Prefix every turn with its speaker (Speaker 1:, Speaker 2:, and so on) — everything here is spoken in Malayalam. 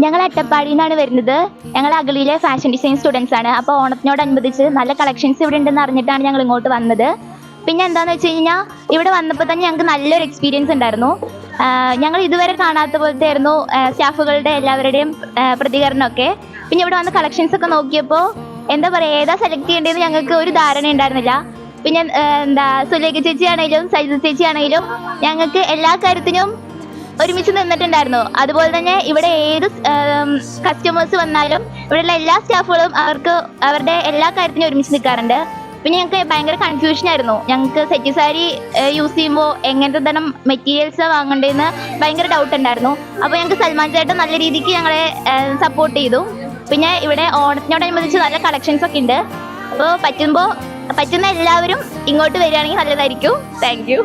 Speaker 1: ഞങ്ങൾ അട്ടപ്പാടിയിൽ നിന്നാണ് വരുന്നത്. ഞങ്ങൾ അഗളിയിലെ ഫാഷൻ ഡിസൈൻ സ്റ്റുഡൻസ് ആണ്. അപ്പോൾ ഓണത്തിനോടനുബന്ധിച്ച് നല്ല കളക്ഷൻസ് ഇവിടെ ഉണ്ടെന്ന് അറിഞ്ഞിട്ടാണ് ഞങ്ങൾ ഇങ്ങോട്ട് വന്നത്. പിന്നെ എന്താണെന്ന് വെച്ച് കഴിഞ്ഞാൽ ഇവിടെ വന്നപ്പോൾ തന്നെ ഞങ്ങൾക്ക് നല്ലൊരു എക്സ്പീരിയൻസ് ഉണ്ടായിരുന്നു. ഞങ്ങൾ ഇതുവരെ കാണാത്ത പോലത്തെ ആയിരുന്നു സ്റ്റാഫുകളുടെ എല്ലാവരുടെയും പ്രതികരണമൊക്കെ. പിന്നെ ഇവിടെ വന്ന് കളക്ഷൻസ് ഒക്കെ നോക്കിയപ്പോൾ എന്താ പറയുക, ഏതാ സെലക്ട് ചെയ്യേണ്ടതെന്ന് ഞങ്ങൾക്ക് ഒരു ധാരണ ഉണ്ടായിരുന്നില്ല. പിന്നെ സുലേഖ ചേച്ചി ആണെങ്കിലും സൈജ ചേച്ചി ആണെങ്കിലും ഞങ്ങൾക്ക് എല്ലാ കാര്യത്തിനും ഒരുമിച്ച് നിന്നിട്ടുണ്ടായിരുന്നു. അതുപോലെ തന്നെ ഇവിടെ ഏത് കസ്റ്റമേഴ്സ് വന്നാലും ഇവിടെയുള്ള എല്ലാ സ്റ്റാഫുകളും അവരുടെ എല്ലാ കാര്യത്തിനും ഒരുമിച്ച് നിൽക്കാറുണ്ട്. പിന്നെ ഞങ്ങൾക്ക് ഭയങ്കര കൺഫ്യൂഷൻ ആയിരുന്നു. ഞങ്ങൾക്ക് സെറ്റ് സാരി യൂസ് ചെയ്യുമ്പോൾ എങ്ങനത്തെ തരം മെറ്റീരിയൽസ് വാങ്ങേണ്ടതെന്ന് ഭയങ്കര ഡൗട്ട് ഉണ്ടായിരുന്നു. അപ്പോൾ ഞങ്ങൾക്ക് സൽമാൻ ചേട്ടൻ നല്ല രീതിക്ക് ഞങ്ങളെ സപ്പോർട്ട് ചെയ്തു. പിന്നെ ഇവിടെ ഓണത്തിനോടനുബന്ധിച്ച് നല്ല കളക്ഷൻസ് ഒക്കെ ഉണ്ട്. അപ്പോൾ പറ്റുന്ന എല്ലാവരും ഇങ്ങോട്ട് വരികയാണെങ്കിൽ നല്ലതായിരിക്കും. Thank you.